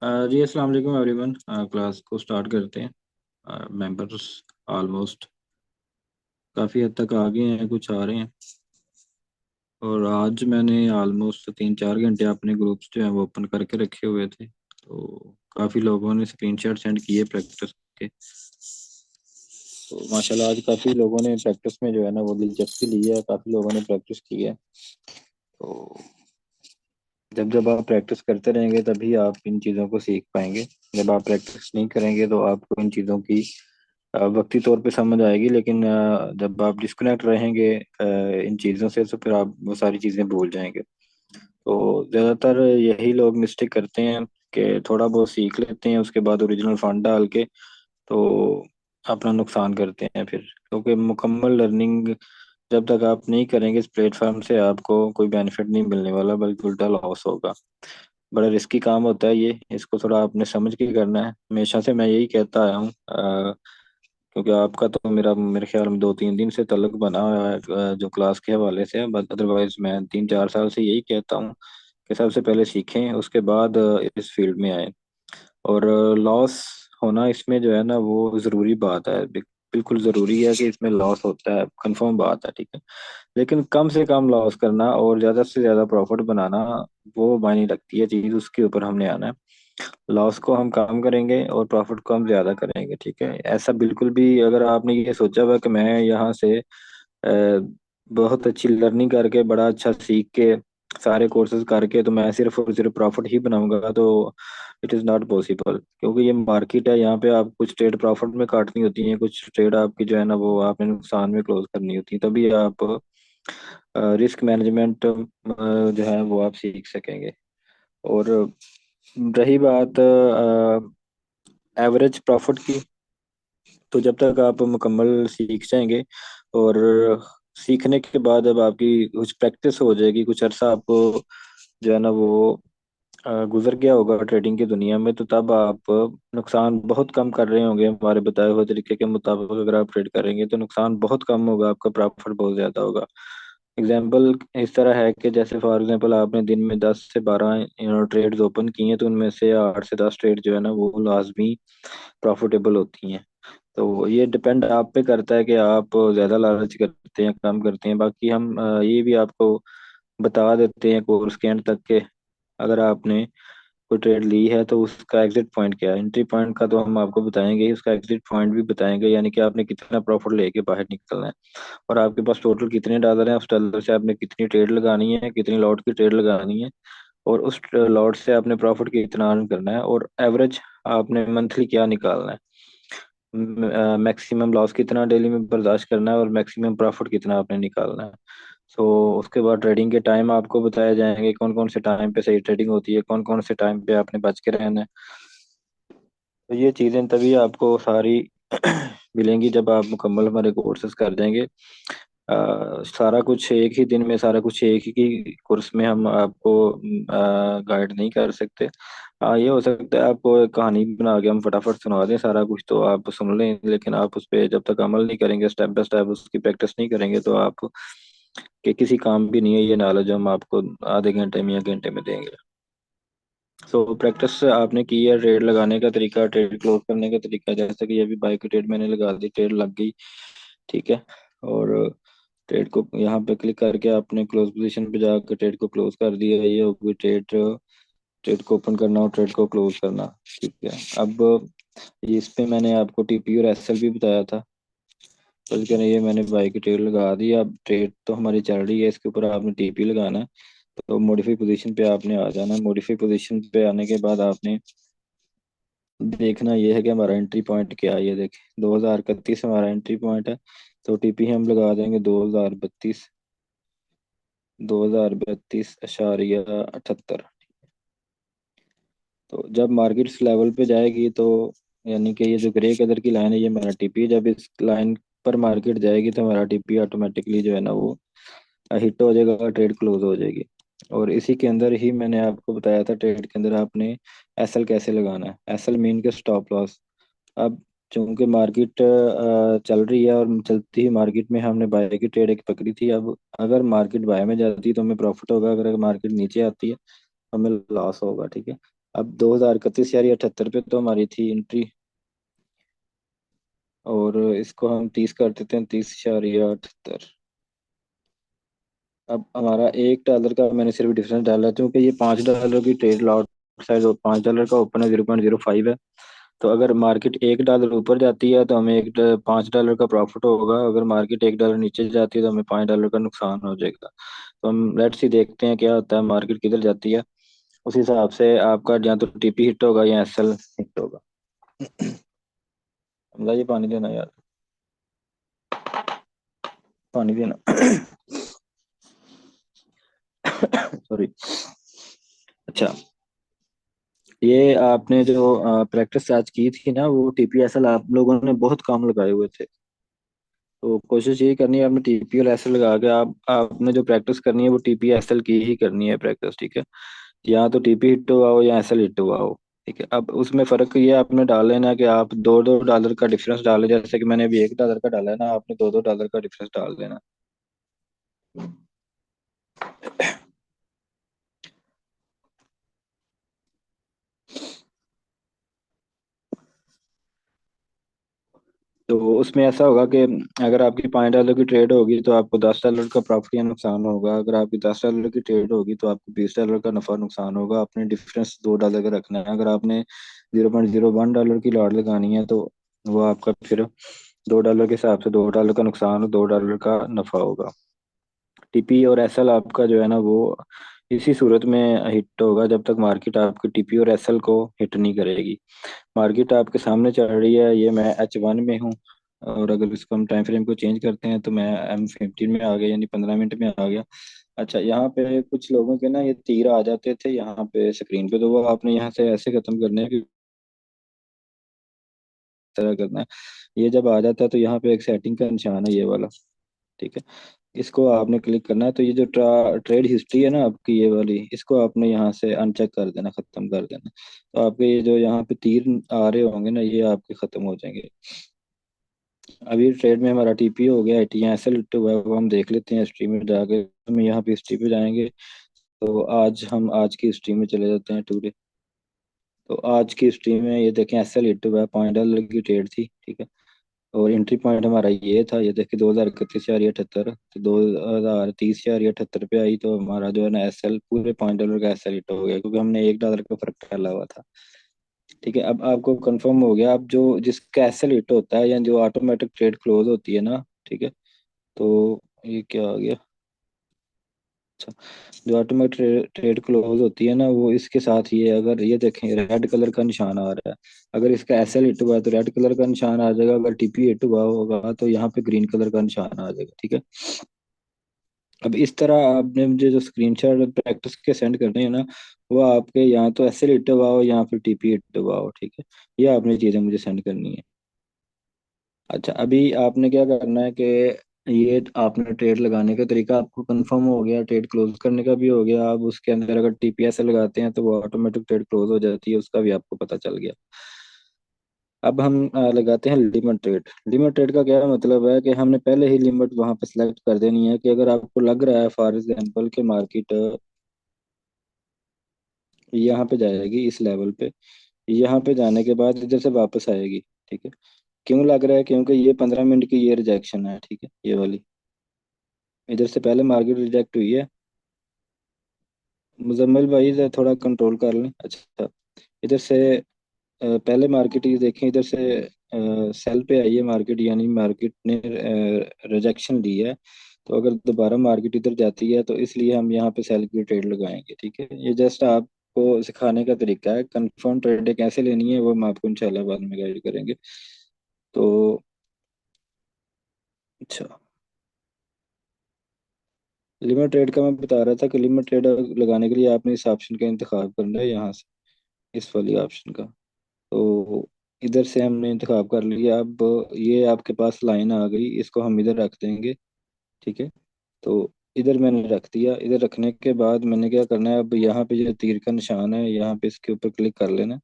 जी अस्सलाम वालेकुम everyone. Class को स्टार्ट करते हैं। मेंबर्स ऑलमोस्ट काफ़ी हद तक आ गए हैं, कुछ आ रहे हैं। और आज मैंने ऑलमोस्ट 3-4 घंटे अपने ग्रुप्स जो हैं वो ओपन करके रखे हुए थे, तो काफ़ी लोगों ने स्क्रीनशॉट सेंड किए प्रैक्टिस के। तो माशाल्लाह आज काफ़ी लोगों ने प्रैक्टिस में जो है ना वो दिलचस्पी ली है, काफ़ी लोगों ने प्रैक्टिस की है। तो जब जब आप प्रैक्टिस करते रहेंगे तभी आप इन चीज़ों को सीख पाएंगे। जब आप प्रैक्टिस नहीं करेंगे तो आपको इन चीज़ों की वक्ती तौर पे समझ आएगी, लेकिन जब आप डिस्कनेक्ट रहेंगे इन चीज़ों से तो फिर आप वो सारी चीज़ें भूल जाएंगे। तो ज़्यादातर यही लोग मिस्टेक करते हैं कि थोड़ा बहुत सीख लेते हैं, उसके बाद ओरिजिनल फंड डाल के तो अपना नुकसान करते हैं फिर, क्योंकि मुकम्मल लर्निंग जब तक आप नहीं करेंगे इस प्लेटफॉर्म से आपको कोई बेनिफिट नहीं मिलने वाला, बल्कि उल्टा लॉस होगा। बड़ा रिस्की काम होता है ये, इसको थोड़ा आपने समझ के करना है। हमेशा से मैं यही कहता आया हूँ, क्योंकि आपका तो मेरे ख्याल में 2-3 दिन से ताल्लुक बना हुआ है जो क्लास के हवाले से। बट अदरवाइज मैं 3-4 साल से यही कहता हूँ कि सबसे पहले सीखें, उसके बाद इस फील्ड में आए। और लॉस होना इसमें जो है ना वो ज़रूरी बात है, बिल्कुल ज़रूरी है कि इसमें लॉस होता है, कंफर्म बात है, ठीक है। लेकिन कम से कम लॉस करना और ज़्यादा से ज़्यादा प्रॉफिट बनाना, वो मायने रखती है चीज़, उसके ऊपर हमने आना है। लॉस को हम कम करेंगे और प्रॉफिट को हम ज़्यादा करेंगे, ठीक है। ऐसा बिल्कुल भी अगर आपने ये सोचा हुआ कि मैं यहाँ से बहुत अच्छी लर्निंग करके बड़ा अच्छा सीख के सारे कोर्सेज करके तो मैं सिर्फ और सिर्फ प्रॉफिट ही बनाऊंगा, तो इट इज़ नॉट पॉसिबल। क्योंकि ये मार्केट है, यहाँ पे आप कुछ ट्रेड प्रॉफिट में काटनी होती है, कुछ ट्रेड आपकी जो है ना वो आपने नुकसान में क्लोज करनी होती है, तभी आप रिस्क मैनेजमेंट जो है वो आप सीख सकेंगे। और रही बात एवरेज प्रॉफिट की, तो जब तक आप मुकम्मल सीख जाएंगे और सीखने के बाद जब आपकी कुछ प्रैक्टिस हो जाएगी, कुछ अरसा आपको जो है ना वो गुजर गया होगा ट्रेडिंग की दुनिया में, तो तब आप नुकसान बहुत कम कर रहे होंगे। हमारे बताए हुए तरीके के मुताबिक अगर आप ट्रेड करेंगे तो नुकसान बहुत कम होगा, आपका प्रॉफिट बहुत ज़्यादा होगा। एग्जाम्पल इस तरह है कि जैसे फॉर एग्जांपल आपने दिन में 10 से 12 ट्रेड्स ओपन किए हैं, तो उनमें से 8 से 10 ट्रेड जो है ना वो लाजमी प्रॉफिटेबल होती हैं। तो ये डिपेंड आप पे करता है कि आप ज़्यादा लालच करते हैं कम करते हैं। बाकी हम ये भी आपको बता देते हैं कोर्स के एंड तक के, अगर आपने कोई ट्रेड ली है तो उसका एग्जिट पॉइंट क्या है। एंट्री पॉइंट का तो हम आपको बताएंगे ही, उसका एग्जिट पॉइंट भी बताएंगे, यानी कि आपने कितना प्रॉफिट लेके बाहर निकलना है और आपके पास टोटल कितने डॉलर हैं, उस डॉलर से आपने कितनी ट्रेड लगानी है, कितनी लॉट की ट्रेड लगानी है, और उस लॉट से आपने प्रॉफिट कितना अर्न करना है, और एवरेज आपने मंथली क्या निकालना है। मैक्सिमम लॉस कितना डेली में बर्दाश्त करना है और मैक्सिमम प्रॉफिट कितना आपने निकालना है। सो उसके बाद ट्रेडिंग के टाइम आपको बताए जाएंगे, कौन कौन से टाइम पे सही ट्रेडिंग होती है, कौन कौन से टाइम पे आपने बच के रहना है। तो ये चीज़ें तभी आपको सारी मिलेंगी जब आप मुकम्मल हमारे कोर्सेज कर देंगे। सारा कुछ एक ही दिन में, सारा कुछ एक ही कोर्स में हम आपको गाइड नहीं कर सकते। हाँ, ये हो सकता है आपको एक कहानी बना के हम फटाफट सुना दें, सारा कुछ तो आप सुन लें, लेकिन आप उस पर जब तक अमल नहीं करेंगे, स्टेप बाय स्टेप उसकी प्रैक्टिस नहीं करेंगे, तो आप के किसी काम भी नहीं है ये नॉलेज हम आपको आधे घंटे में या घंटे में देंगे। सो प्रैक्टिस आपने की है, ट्रेड लगाने का तरीका, ट्रेड क्लोज करने का तरीका, जैसे कि अभी बाई की ट्रेड मैंने लगा दी, ट्रेड लग गई, ठीक है। और ट्रेड को यहाँ पे क्लिक करके आपने क्लोज पोजीशन पे जाकर ट्रेड को क्लोज कर दिया, ये होगी ट्रेड। ट्रेड को ओपन करना और ट्रेड को क्लोज करना, ठीक है। अब इस पे मैंने आपको टीपी और एसएल भी बताया था, तो इसके लिए ये मैंने बाई की ट्रेड लगा दी। अब ट्रेड तो हमारी चल रही है, इसके ऊपर आपने टीपी लगाना है। तो मॉडिफाई पोजीशन पे आपने आ जाना है। मॉडिफाई पोजीशन पे आने के बाद आपने देखना ये है कि हमारा एंट्री पॉइंट क्या है। ये देखें 2031 हमारा एंट्री पॉइंट है, तो टीपी हम लगा देंगे 2032, 2032.78। तो जब मार्केट इस लेवल पे जाएगी तो यानी कि ये जो ग्रे कलर की लाइन है ये हमारा टीपी, जब इस लाइन पर मार्केट जाएगी तो हमारा टीपी ऑटोमेटिकली जो है ना वो हिट हो जाएगा और ट्रेड क्लोज हो जाएगी। और इसी के अंदर ही मैंने आपको बताया था ट्रेड के अंदर आपने एसएल कैसे लगाना है। एसएल मीन के स्टॉप लॉस। अब चूंकि मार्केट चल रही है और चलती ही मार्केट में हमने बाय की ट्रेड एक पकड़ी थी, अब अगर मार्केट बाय में जाती है तो हमें प्रॉफिट होगा, अगर मार्केट नीचे आती है तो हमें लॉस होगा, ठीक है। अब 2031,078 पे तो हमारी थी एंट्री, और इसको हम 30 कर देते हैं, 30,078। अब हमारा $1 का मैंने सिर्फ डिफरेंस डाला है, क्योंकि ये $5 की ट्रेड लॉट साइज, और $5 का ओपन है, 0.05 है। तो अगर मार्केट $1 ऊपर जाती है तो हमें $5 का प्रॉफिट होगा, अगर मार्केट $1 नीचे जाती है तो हमें $5 का नुकसान हो जाएगा। तो हम लेट्स ही देखते हैं क्या होता है, मार्केट किधर जाती है, उस हिसाब से आपका या तो टीपी हिट होगा या एसएल हिट होगा। हमजा ये पानी देना यार, पानी देना। सॉरी। अच्छा, ये आपने जो प्रैक्टिस आज की थी ना, वो टीपीएसएल आप लोगों ने बहुत काम लगाए हुए थे। तो कोशिश यही करनी है आपने टीपी और एसएल लगा के, आपने जो प्रैक्टिस करनी है वो टीपी एसएल की ही करनी है प्रैक्टिस, ठीक है। या तो टीपी हिट हुआ हो या एसएल हिट हुआ हो, ठीक है। अब उसमें फर्क ये आपने डाल लेना है कि आप दो दो डॉलर का डिफरेंस डालें, जैसे कि मैंने अभी $1 का डाला है ना, आपने दो दो डॉलर का डिफरेंस डाल देना। तो उसमें ऐसा होगा कि अगर आपकी $5 की ट्रेड होगी तो आपको $10 का प्रॉफिट या नुकसान होगा, अगर आपकी $10 की ट्रेड होगी तो आपको $20 का नफा नुकसान होगा। आपने डिफरेंस $2 का रखना है। अगर आपने $0.01 की लॉट लगानी है तो वो आपका फिर $2 के हिसाब से $2 का नुकसान और $2 का नफा होगा। टीपी और एसएल आपका जो है ना वो इसी सूरत में हिट होगा जब तक मार्केट आपकी टीपी और एसएल को हिट नहीं करेगी। मार्केट आपके सामने चल रही है, ये मैं H1 में हूँ, और अगर इसको हम टाइम फ्रेम को चेंज करते हैं तो मैं M15 में आ गया, यानी 15 मिनट में आ गया। अच्छा, यहाँ पे कुछ लोगों के ना ये तीर आ जाते थे यहाँ पे स्क्रीन पे, तो वो आपने यहाँ से ऐसे खत्म करने हैं कि इस तरह करना है। ये जब आ जाता है तो यहाँ पे एक सेटिंग का निशान है, ये वाला, ठीक है। इसको आपने क्लिक करना है, तो ये जो ट्रेड हिस्ट्री है ना आपकी, ये वाली, इसको आपने यहाँ से अनचेक कर देना, खत्म कर देना। तो आपके ये जो यहाँ पे तीर आ रहे होंगे ना, ये आपके खत्म हो जाएंगे। अभी ट्रेड में हमारा टीपी हो गया, टी एस एल हुआ है, वो हम देख लेते हैं हिस्ट्री में जाके। हम यहाँ पे हिस्ट्री पे जाएंगे, तो हम आज की हिस्ट्री में चले जाते हैं टुडे। तो आज की हिस्ट्री में ये देखें, एस एल हिट हुआ है, $5 की ट्रेड थी, ठीक है। और एंट्री पॉइंट हमारा ये था, ये देखिए 2031,078, तो 2030,078 पे आई, तो हमारा जो है ना एस एल पूरे $5 का एस एल हिट हो गया, क्योंकि हमने $1 का फर्क डाला हुआ था। ठीक है, अब आपको कंफर्म हो गया। अब जो जिसका एस एल हिट होता है या जो ऑटोमेटिक ट्रेड क्लोज होती है ना, ठीक है। तो ये क्या आ गया, अच्छा, जो ऑटोमेटिक ट्रेड क्लोज होती है ना, वो इसके साथ ये अगर ये देखें रेड कलर का निशान आ रहा है, अगर इसका एस एल हिट हुआ है तो रेड कलर का निशान आ जाएगा, अगर टीपी हिट हुआ होगा तो यहाँ पे ग्रीन कलर का निशान आ जाएगा, ठीक है। अब इस तरह आपने मुझे जो स्क्रीनशॉट प्रैक्टिस के सेंड करने हैं ना, वो आपके यहाँ तो एस एल हिट हुआ हो या फिर टीपी हिट हुआ हो, ठीक है। ये आपने चीज़ें मुझे सेंड करनी है। अच्छा, अभी आपने क्या करना है कि ये आपने ट्रेड लगाने का तरीका आपको कंफर्म हो गया, ट्रेड क्लोज करने का भी हो गया। अब उसके अंदर अगर टीपीएस लगाते हैं तो वो ऑटोमेटिक ट्रेड क्लोज हो जाती है, उसका भी आपको पता चल गया। अब हम लगाते हैं लिमिट ट्रेड। लिमिट ट्रेड का क्या मतलब है कि हमने पहले ही लिमिट वहां पे सिलेक्ट कर देनी है, कि अगर आपको लग रहा है फॉर एग्जाम्पल कि मार्केट यहाँ पे जाएगी इस लेवल पे, यहाँ पे जाने के बाद इधर से वापस आएगी, ठीक है। क्यों लग रहा है, क्योंकि ये 15 मिनट की ये रिजेक्शन है, ठीक है, ये वाली इधर से पहले मार्केट रिजेक्ट हुई है। मुजम्मिल भाई इधर थोड़ा कंट्रोल कर लें। अच्छा, इधर से पहले मार्केट ये देखें, इधर से सेल पे आई है मार्केट, यानी मार्केट ने रिजेक्शन ली है। तो अगर दोबारा मार्केट इधर जाती है तो इसलिए हम यहाँ पे सेल की ट्रेड लगाएंगे, ठीक है। ये जस्ट आपको सिखाने का तरीका है, कंफर्म ट्रेड कैसे लेनी है वो हम आपको इंशाल्लाह बाद में गाइड करेंगे। तो अच्छा, लिमिट ट्रेड का मैं बता रहा था कि लिमिट ट्रेड लगाने के लिए आपने इस ऑप्शन का इंतखाब करना है, यहाँ से इस वाली ऑप्शन का। तो इधर से हमने इंतखाब कर लिया। अब ये आपके पास लाइन आ गई, इसको हम इधर रख देंगे, ठीक है। तो इधर मैंने रख दिया। इधर रखने के बाद मैंने क्या करना है, अब यहाँ पे जो तीर का निशान है यहाँ पे इसके ऊपर क्लिक कर लेना।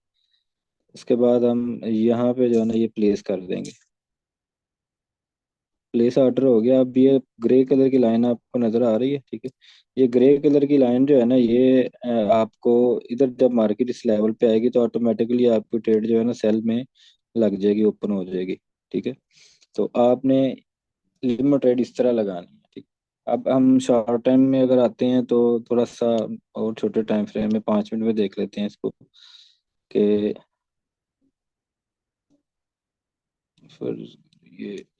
उसके बाद हम यहाँ पे जो है ना ये प्लेस कर देंगे। प्लेस ऑर्डर हो गया। अब ये ग्रे कलर की लाइन आपको नजर आ रही है, ठीक है। ये ग्रे कलर की लाइन जो है ना, ये आपको इधर जब मार्केट इस लेवल पे आएगी तो ऑटोमेटिकली आपकी ट्रेड जो है ना सेल में लग जाएगी, ओपन हो जाएगी, ठीक है। तो आपने लिमिट ट्रेड इस तरह लगानी है, ठीक। अब हम शॉर्ट टाइम में अगर आते हैं तो थोड़ा सा और छोटे टाइम फ्रेम में 5 मिनट में देख लेते हैं इसको कि फिर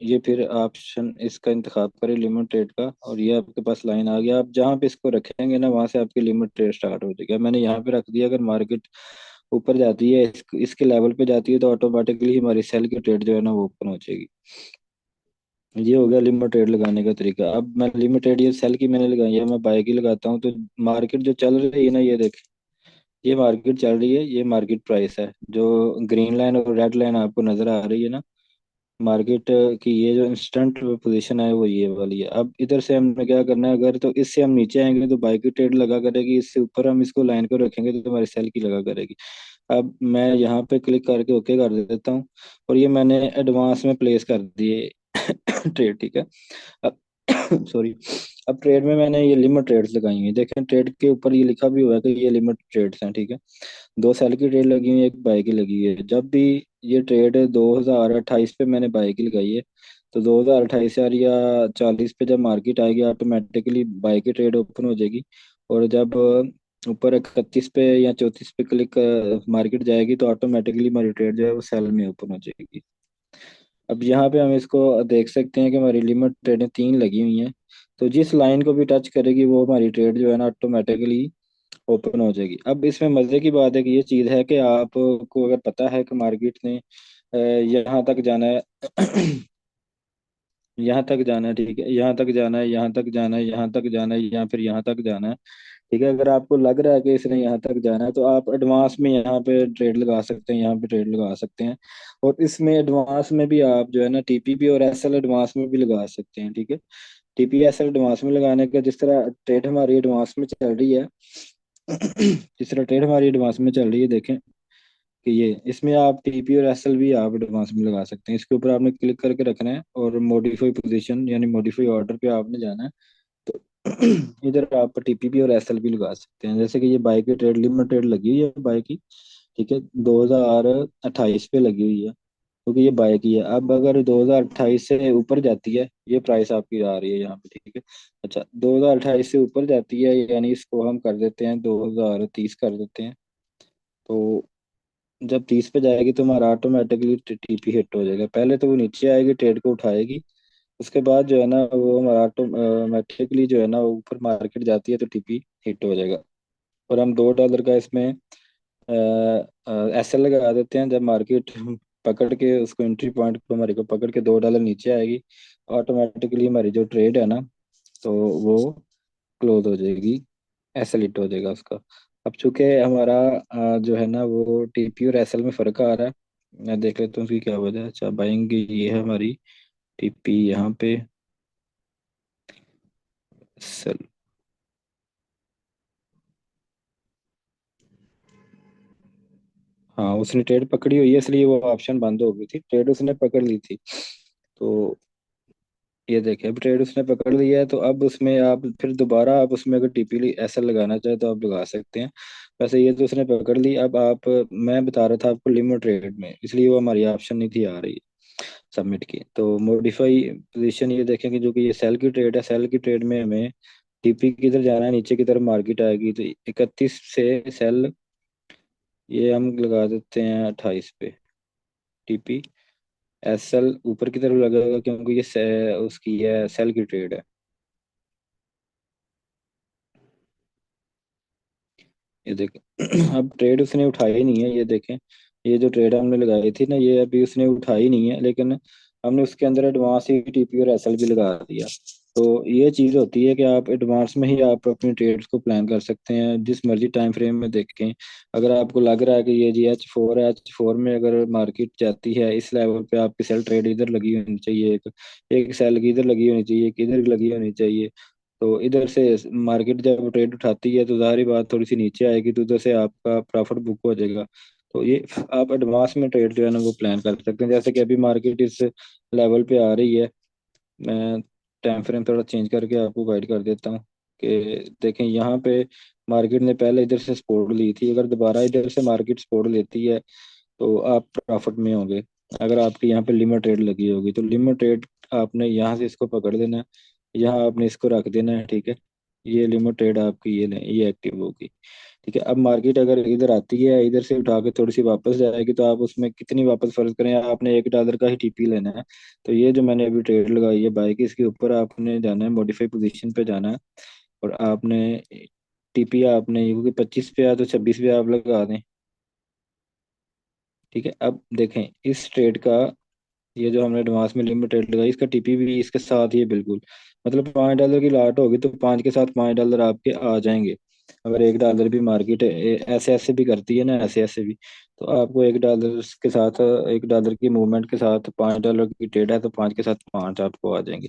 ये फिर ऑप्शन इसका इंतखाब करें लिमिट ट्रेड का, और ये आपके पास लाइन आ गया। आप जहाँ पे इसको रखेंगे ना वहां से आपकी लिमिट ट्रेड स्टार्ट हो जाएगी। अब मैंने यहाँ पे रख दिया, अगर मार्केट ऊपर जाती है इसके लेवल पे जाती है तो ऑटोमेटिकली हमारी सेल की ट्रेड जो है ना वो ओपन हो जाएगी। ये हो गया लिमिट ट्रेड लगाने का तरीका। अब मैं लिमिट ट्रेड ये सेल की मैंने लगाई है, मैं बाय की लगाता हूँ तो मार्केट जो चल रही है ना, ये देख, ये मार्केट चल रही है, ये मार्केट प्राइस है। जो ग्रीन लाइन और रेड लाइन आपको नजर आ रही है ना मार्केट की, ये जो इंस्टेंट पोजीशन है वो ये वाली है। अब इधर से हमने क्या करना है, अगर तो इससे हम नीचे आएंगे तो बाई की ट्रेड लगा करेगी, इससे ऊपर हम इसको लाइन को रखेंगे तो हमारी सेल की लगा करेगी। अब मैं यहाँ पे क्लिक करके ओके कर देता हूँ, और ये मैंने एडवांस में प्लेस कर दिए ट्रेड, ठीक है। अब सॉरी, अब ट्रेड में मैंने ये लिमिट ट्रेड्स लगाई हुई है, देखें ट्रेड के ऊपर ये लिखा भी हुआ है कि ये लिमिट ट्रेड्स हैं, ठीक है। दो सेल की ट्रेड लगी हुई है, एक बाई की लगी हुई है। जब भी ये ट्रेड 2028 पे मैंने बाई की लगाई है, तो 2028 यार या 40 पे जब मार्केट आएगी ऑटोमेटिकली बाई की ट्रेड ओपन हो जाएगी। और जब ऊपर 31 पे या 34 पे क्लिक मार्केट जाएगी तो ऑटोमेटिकली हमारी ट्रेड जो है वो सेल में ओपन हो जाएगी। अब यहाँ पे हम इसको देख सकते हैं कि हमारी लिमिट ट्रेडें 3 लगी हुई हैं। तो जिस लाइन को भी टच करेगी वो हमारी ट्रेड जो है ना ऑटोमेटिकली ओपन हो जाएगी। अब इसमें मजे की बात है कि ये चीज है कि आपको अगर पता है कि मार्केट ने यहाँ तक जाना है यहाँ तक जाना है, ठीक है, यहाँ तक जाना है, यहाँ तक जाना है, यहाँ तक जाना है, या फिर यहाँ तक जाना है, ठीक है। अगर आपको लग रहा है कि इसने यहाँ तक जाना है तो आप एडवांस में यहाँ पे ट्रेड लगा सकते हैं, यहाँ पे ट्रेड लगा सकते हैं। और इसमें एडवांस में भी आप जो है ना टीपीपी और एसएल एडवांस में भी लगा सकते हैं, ठीक है। टीपी एसएल एडवांस में लगाने का, जिस तरह ट्रेड हमारी एडवांस में चल रही है जिस तरह ट्रेड हमारी एडवांस में चल रही है, देखें कि ये इसमें आप टीपी और एसएल भी आप एडवांस में लगा सकते हैं। इसके ऊपर आपने क्लिक करके रखना है और मॉडिफाई पोजीशन यानी मॉडिफाई ऑर्डर पे आपने जाना है। तो इधर आप टीपीपी और एसएल भी लगा सकते हैं। जैसे कि ये बाइक की ट्रेड लिमिट ट्रेड लगी हुई है बाइक की, ठीक है, 2028 पे लगी हुई है क्योंकि ये बाइक की है। अब अगर 2028 से ऊपर जाती है, ये प्राइस आपकी आ रही है यहाँ पे, ठीक है। अच्छा, 2028 से ऊपर जाती है यानी इसको हम कर देते हैं 2030 कर देते हैं। तो जब 30 पे जाएगी तो हमारा ऑटोमेटिकली टीपी हिट हो जाएगा। पहले तो वो नीचे आएगी, ट्रेड को उठाएगी, उसके बाद जो है ना वो हमारा ऑटोमेटिकली जो है ना वो ऊपर मार्केट जाती है तो टीपी हिट हो जाएगा। और हम $2 का इसमें ऐसे लगा देते हैं, जब मार्केट पकड़ के उसको एंट्री पॉइंट को हमारे को पकड़ के $2 नीचे आएगी, ऑटोमेटिकली हमारी जो ट्रेड है ना तो वो क्लोज हो जाएगी, ऐसे लिट हो जाएगा उसका। अब चूंकि हमारा जो है ना वो टीपी और एसएल में फर्क आ रहा है, मैं देख लेता हूँ उसकी क्या वजह है। अच्छा, बाइंग ये है हमारी टीपी यहाँ पे, सेल, हाँ उसने ट्रेड पकड़ी हुई है इसलिए वो ऑप्शन बंद हो गई थी, ट्रेड उसने पकड़ ली थी। तो ये देखिए अब ट्रेड उसने पकड़ लिया है, तो अब उसमें आप फिर दोबारा आप उसमें अगर टीपी ऐसा लगाना चाहे तो आप लगा सकते हैं। वैसे ये तो उसने पकड़ ली। अब आप, मैं बता रहा था आपको लिमिट ट्रेड में, इसलिए वो हमारी ऑप्शन नहीं थी आ रही सबमिट की। तो मॉडिफाई पोजीशन ये देखेंगे, जो कि ये सेल की ट्रेड है, सेल की ट्रेड में हमें टीपी किधर जाना है, नीचे की तरफ मार्केट आएगी तो 31 से सेल, ये हम लगा देते हैं 28 पे। टीपी एसएल ऊपर की तरफ लगेगा क्योंकि ये उसकी है सेल की ट्रेड है। ये देखें अब ट्रेड उसने उठाई नहीं है, ये देखें, ये जो ट्रेड हमने लगाई थी ना ये अभी उसने उठाई नहीं है, लेकिन हमने उसके अंदर एडवांस ही टीपी और एसएल भी लगा दिया। तो ये चीज़ होती है कि आप एडवांस में ही आप अपनी ट्रेड्स को प्लान कर सकते हैं जिस मर्जी टाइम फ्रेम में देखें। अगर आपको लग रहा है कि ये जी H4 है, H4 में अगर मार्केट जाती है इस लेवल पे, आपकी सेल ट्रेड इधर लगी होनी चाहिए, एक एक सेल की इधर लगी होनी चाहिए, एक इधर लगी होनी चाहिए। तो इधर से मार्केट जब ट्रेड उठाती है तो जाहिर बात थोड़ी सी नीचे आएगी तो उधर से आपका प्रॉफिट बुक हो जाएगा। तो ये आप एडवांस में ट्रेड जो है ना वो प्लान कर सकते हैं। जैसे कि अभी मार्केट इस लेवल पे आ रही है, मैं टाइम फ्रेम थोड़ा चेंज करके आपको गाइड कर देता हूँ कि देखें यहाँ पे मार्केट ने पहले इधर से सपोर्ट ली थी, अगर दोबारा इधर से मार्केट सपोर्ट लेती है तो आप प्रॉफिट में होंगे। अगर आपकी यहाँ पे लिमिट ट्रेड लगी होगी तो लिमिट ट्रेड आपने यहाँ से इसको पकड़ देना है, यहाँ आपने इसको रख देना है, ठीक है। ये लिमिट ट्रेड आपकी ये एक्टिव होगी, ठीक है। अब मार्केट अगर इधर आती है, इधर से उठा के थोड़ी सी वापस जाएगी तो आप उसमें कितनी वापस फर्ज करें, आपने $1 का ही टीपी लेना है। तो ये जो मैंने अभी ट्रेड लगाई है बाई की, इसके ऊपर आपने जाना है, मॉडिफाई पोजीशन पे जाना है, और आपने टीपी आपने क्योंकि 25 पे आ तो 26 पे आप लगा दें, ठीक है। अब देखें इस ट्रेड का, ये जो हमने एडवांस में लिमिट ट्रेड लगाई, इसका टीपी भी इसके साथ ही है बिल्कुल। मतलब $5 की लाट होगी तो 5 के साथ $5 आपके आ जाएंगे। अगर $1 भी मार्केट ऐसे ऐसे भी करती है ना, ऐसे ऐसे भी, तो आपको $1 के साथ, $1 की मूवमेंट के साथ $5 की ट्रेड है तो 5 के साथ 5 आपको आ जाएंगे।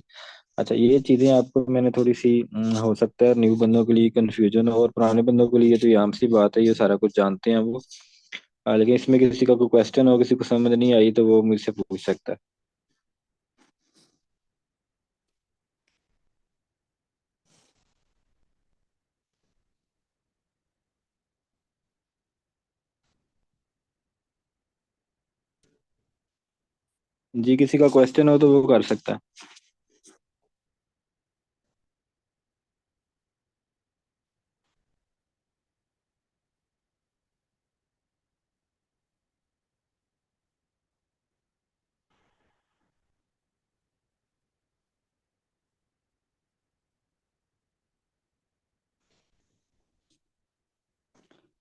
अच्छा, ये चीजें आपको मैंने थोड़ी सी हो सकता है न्यू बंदों के लिए कंफ्यूजन हो, और पुराने बंदों के लिए तो ये आम सी बात है, ये सारा कुछ जानते हैं वो। लेकिन इसमें किसी का कोई क्वेश्चन हो, किसी को समझ नहीं आई तो वो मुझसे पूछ सकता है। जी, किसी का क्वेश्चन हो तो वो कर सकता है।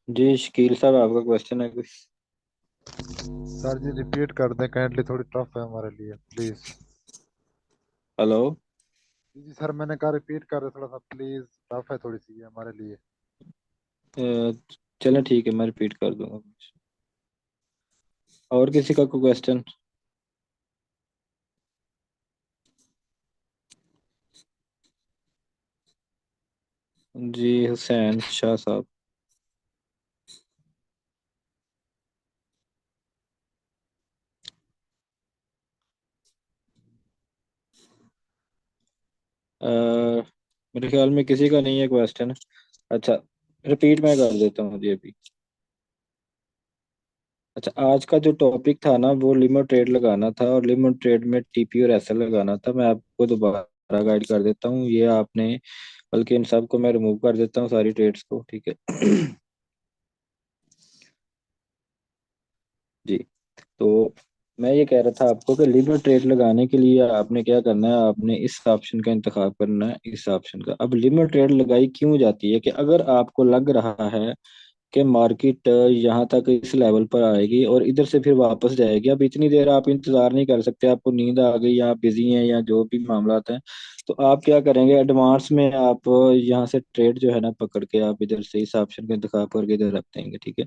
जी शकील साहब, आपका क्वेश्चन है कुछ? सर जी रिपीट कर दें, काइंडली, थोड़ी टफ है हमारे लिए, प्लीज। हेलो। जी जी सर, मैंने कहा रिपीट कर दे थोड़ा सा प्लीज, टफ है थोड़ी सी ये हमारे लिए। चलें ठीक है, मैं रिपीट कर दूंगा। और किसी का कोई क्वेश्चन? जी हुसैन शाह साहब। अ, मेरे ख्याल में किसी का नहीं है क्वेश्चन। अच्छा, रिपीट मैं कर देता हूँ जी अभी। अच्छा, आज का जो टॉपिक था ना वो लिमिट ट्रेड लगाना था, और लिमिट ट्रेड में टीपी और एसएल लगाना था। मैं आपको दोबारा गाइड कर देता हूँ, ये आपने, बल्कि इन सब को मैं रिमूव कर देता हूँ सारी ट्रेड्स को, ठीक है। जी, तो मैं ये कह रहा था आपको कि लिमिट ट्रेड लगाने के लिए आपने क्या करना है, आपने इस ऑप्शन का इंतखाब करना है, इस ऑप्शन का। अब लिमिट ट्रेड लगाई क्यों जाती है कि अगर आपको लग रहा है कि मार्केट यहाँ तक इस लेवल पर आएगी और इधर से फिर वापस जाएगी, अब इतनी देर आप इंतजार नहीं कर सकते, आपको नींद आ गई या आप बिजी हैं या जो भी मामला है, तो आप क्या करेंगे, एडवांस में आप यहाँ से ट्रेड जो है ना पकड़ के आप इधर से इस ऑप्शन का इंतखाब करके इधर रख देंगे, ठीक है।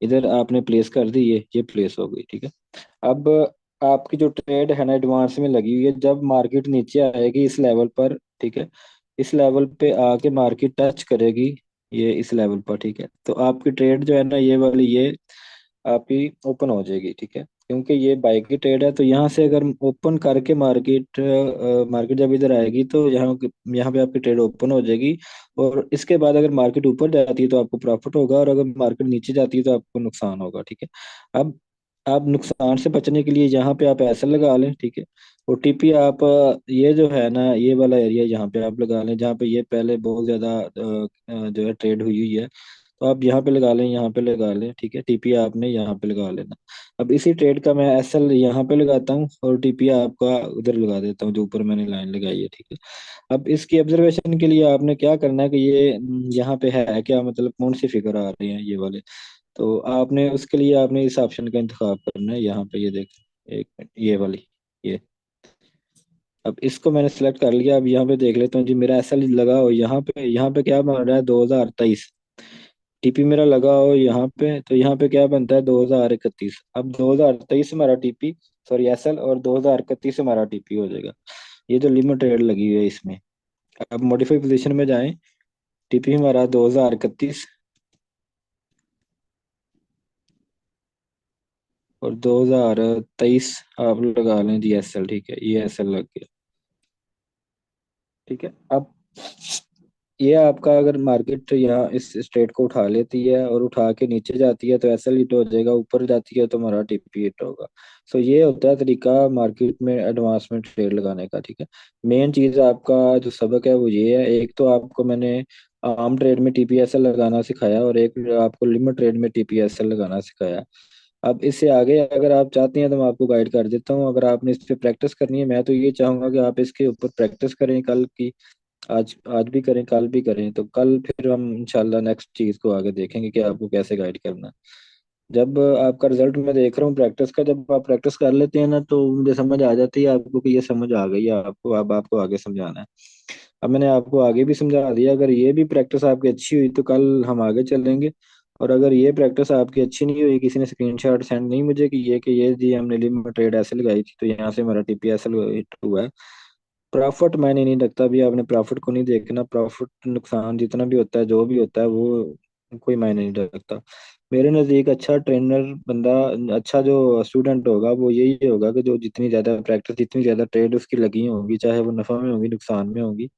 इधर आपने प्लेस कर दी, ये प्लेस हो गई, ठीक है। अब आपकी जो ट्रेड है ना एडवांस में लगी हुई है, जब मार्केट नीचे आएगी इस लेवल पर, ठीक है, इस लेवल पे आके मार्केट टच करेगी ये इस लेवल पर, ठीक है, तो आपकी ट्रेड जो है ना ये वाली, ये आपकी ओपन हो जाएगी, ठीक है। क्योंकि ये बाई की ट्रेड है तो यहाँ से अगर ओपन करके मार्केट, मार्केट जब इधर आएगी तो यहाँ पे आपकी ट्रेड ओपन हो जाएगी, और इसके बाद अगर मार्केट ऊपर जाती है तो आपको प्रॉफिट होगा, और अगर मार्केट नीचे जाती है तो आपको नुकसान होगा, ठीक है। अब आप नुकसान से बचने के लिए यहाँ पे आप ऐसा लगा लें, ठीक है। ओटीपी आप ये जो है ना ये वाला एरिया यहाँ पे आप लगा लें, जहाँ पे ये पहले बहुत ज्यादा जो है ट्रेड हुई हुई है, तो आप यहाँ पे लगा लें, यहाँ पे लगा लें, ठीक है। टीपी आपने यहाँ पे लगा लेना। अब इसी ट्रेड का मैं एसएल यहाँ पे लगाता हूँ और टीपी आपका उधर लगा देता हूँ जो ऊपर मैंने लाइन लगाई है, ठीक है। अब इसकी ऑब्जर्वेशन के लिए आपने क्या करना है कि ये यहाँ पे है क्या, मतलब कौन सी फिगर आ रही है ये वाले, तो आपने उसके लिए आपने इस ऑप्शन का इंतखाब करना है, यहाँ पे ये देख, एक मिनट, ये वाली, ये। अब इसको मैंने सेलेक्ट कर लिया, अब यहाँ पे देख लेता हूँ जी, मेरा ऐसा लगा हो यहाँ पे क्या बन रहा है, 2023। टीपी मेरा लगा हो यहाँ पे, तो यहाँ पे क्या बनता है, 2031। अब 2023 से हमारा टीपी, सॉरी एसएल, और 2031 से हमारा टीपी हो जाएगा। ये जो लिमिट ट्रेड लगी हुई है इसमें। अब मॉडिफाई पोजीशन में जाएं, टीपी हमारा 2031 और 2023 आप लगा लें जी एसएल, ठीक है, ये एसएल लग गया। ठीक है। अब ये आपका अगर मार्केट यहाँ इस स्ट्रेट को उठा लेती है और उठा के नीचे जाती है तो एसएल हिट हो जाएगा, ऊपर जाती है तो हमारा टीपी हिट होगा। सो ये होता है तरीका मार्केट में एडवांस में ट्रेड लगाने का। ठीक है। मेन चीज आपका जो सबक है वो ये है, एक तो आपको मैंने आम ट्रेड में टीपीएसएल लगाना सिखाया और एक आपको लिमिट ट्रेड में टीपीएसएल लगाना सिखाया। अब इससे आगे अगर आप चाहते हैं तो मैं आपको गाइड कर देता हूँ। अगर आपने इस पे प्रैक्टिस करनी है, मैं तो ये चाहूंगा कि आप इसके ऊपर प्रैक्टिस करें कल की। आज आज भी करें, कल भी करें, तो कल फिर हम इंशाल्लाह नेक्स्ट चीज को आगे देखेंगे कि आपको कैसे गाइड करना है। जब आपका रिजल्ट मैं देख रहा हूँ प्रैक्टिस का, जब आप प्रैक्टिस कर लेते हैं ना तो मुझे समझ आ जाती है आपको कि ये समझ आ गई है आपको, अब आपको आगे समझाना है। अब मैंने आपको आगे भी समझा दिया, अगर ये भी प्रैक्टिस आपकी अच्छी हुई तो कल हम आगे चलेंगे। और अगर ये प्रैक्टिस आपकी अच्छी नहीं हुई, किसी ने स्क्रीनशॉट सेंड नहीं मुझे कि ये जी हमने लिमिट ट्रेड ऐसे लगाई थी तो यहाँ से हमारा टीपीएसएल हिट हुआ है। प्रॉफिट मैंने नहीं लगता, भी आपने प्रॉफिट को नहीं देखना। प्रॉफिट नुकसान जितना भी होता है, जो भी होता है, वो कोई मायने नहीं रखता। मेरे नज़दीक अच्छा ट्रेनर बंदा, अच्छा जो स्टूडेंट होगा वो यही होगा कि जो जितनी ज़्यादा प्रैक्टिस, जितनी ज़्यादा ट्रेड उसकी लगी होगी, चाहे वो नफ़ा में होगी नुकसान में होगी,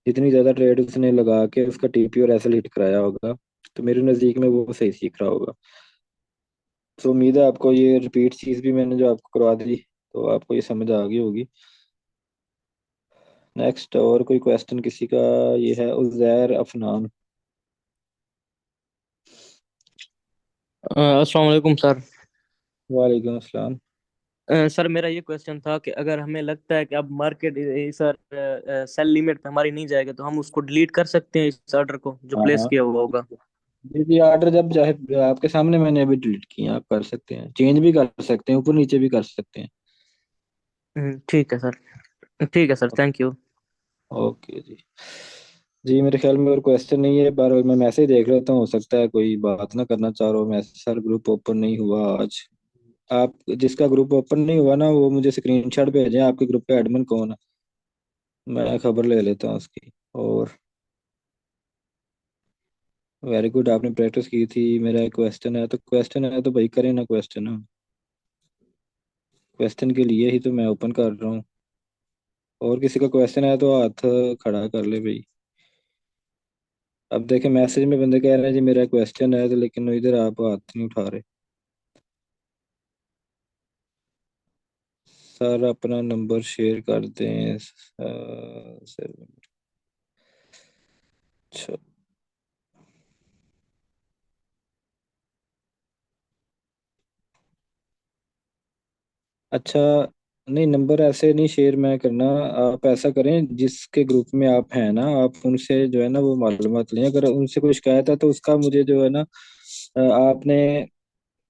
जितनी ज़्यादा ट्रेड उसने लगा के उसका टीपी और एसएल हिट कराया होगा, तो मेरे नज़दीक में वो सही सीख रहा होगा। तो उम्मीद है आपको ये रिपीट चीज़ भी मैंने जो आपको करवा दी तो आपको ये समझ आ गई होगी। नेक्स्ट और कोई क्वेश्चन किसी का? ये है उजैर अफनान। अस्सलाम वालेकुम सर। वालेकुम अस्सलाम। सर मेरा ये क्वेश्चन था कि अगर हमें लगता है कि अब मार्केट सर सेल लिमिट पे हमारी नहीं जाएगी तो हम उसको डिलीट कर सकते हैं इस ऑर्डर को जो हाँ प्लेस हाँ। किया हुआ होगा। जी जी, ऑर्डर जब चाहे आपके सामने मैंने अभी डिलीट किए हैं, आप कर सकते हैं, चेंज भी कर सकते हैं, ऊपर नीचे भी कर सकते हैं। ठीक है सर। ठीक है सर, थैंक यू। ओके जी। जी मेरे ख्याल में और क्वेश्चन नहीं है, पर मैं मैसेज देख लेता हूँ, हो सकता है कोई बात ना करना चाह रहा हो। मैसेज सर ग्रुप ओपन नहीं हुआ आज। आप जिसका ग्रुप ओपन नहीं हुआ ना वो मुझे स्क्रीनशॉट भेजें, आपके ग्रुप पे एडमिन कौन है, मैं खबर ले लेता हूँ उसकी। और वेरी गुड, आपने प्रैक्टिस की थी। मेरा एक क्वेश्चन है, तो क्वेश्चन है तो भाई करें ना क्वेश्चन। क्वेश्चन के लिए ही तो मैं ओपन कर रहा हूँ। और किसी का क्वेश्चन है तो हाथ खड़ा कर ले भाई। अब देखे मैसेज में बंदे कह रहे हैं जी मेरा क्वेश्चन है, तो लेकिन इधर आप हाथ नहीं उठा रहे। सर अपना नंबर शेयर कर दें सर। अच्छा। अच्छा, नहीं नंबर ऐसे नहीं शेयर मैं करना। आप ऐसा करें, जिसके ग्रुप में आप हैं ना, आप उनसे जो है ना वो मालूमात लें। अगर उनसे कोई शिकायत है तो उसका मुझे जो है ना आपने,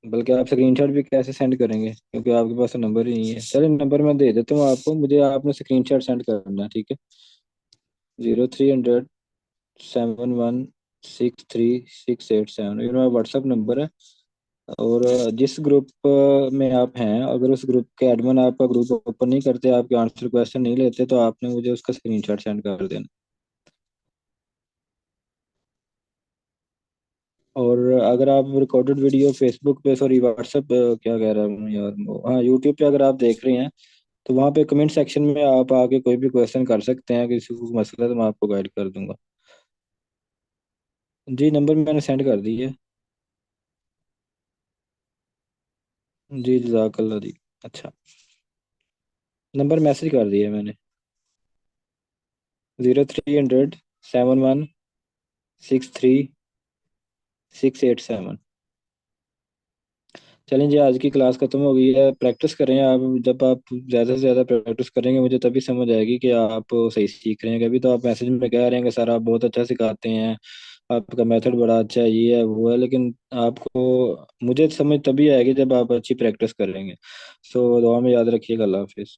बल्कि आप स्क्रीनशॉट भी कैसे सेंड करेंगे क्योंकि आपके पास तो नंबर ही नहीं है। चलिए नंबर मैं दे देता हूँ आपको, मुझे आपने स्क्रीनशॉट सेंड करना है। ठीक है। 0300 71 63687, ये मेरा व्हाट्सअप नंबर है। और जिस ग्रुप में आप हैं, अगर उस ग्रुप के एडमिन आपका ग्रुप ओपन नहीं करते, आपके आंसर क्वेश्चन नहीं लेते, तो आपने मुझे उसका स्क्रीनशॉट सेंड कर देना। और अगर आप रिकॉर्डेड वीडियो फेसबुक पे, सॉरी व्हाट्सएप, क्या कह रहा हूँ यार, हाँ यूट्यूब पे अगर आप देख रहे हैं तो वहाँ पे कमेंट सेक्शन में आप आके कोई भी क्वेश्चन कर सकते हैं, किसी को मसला है तो मैं आपको गाइड कर दूंगा। जी नंबर मैंने सेंड कर दी है। जी जजाकल्ला जी। अच्छा, नंबर मैसेज कर दिया मैंने। 0300 71 63687। चलें जी, आज की क्लास खत्म हो गई है। प्रैक्टिस करें आप, जब आप ज़्यादा से ज़्यादा प्रैक्टिस करेंगे मुझे तभी समझ आएगी कि आप सही सीख रहे हैं। अभी तो आप मैसेज में कह रहे हैं कि सर आप बहुत अच्छा सिखाते हैं, आपका मेथड बड़ा अच्छा है, ये है वो है, लेकिन आपको, मुझे समझ तभी आएगी जब आप अच्छी प्रैक्टिस करेंगे। सो दुआ में याद रखिएगा। अल्लाह हाफिज़।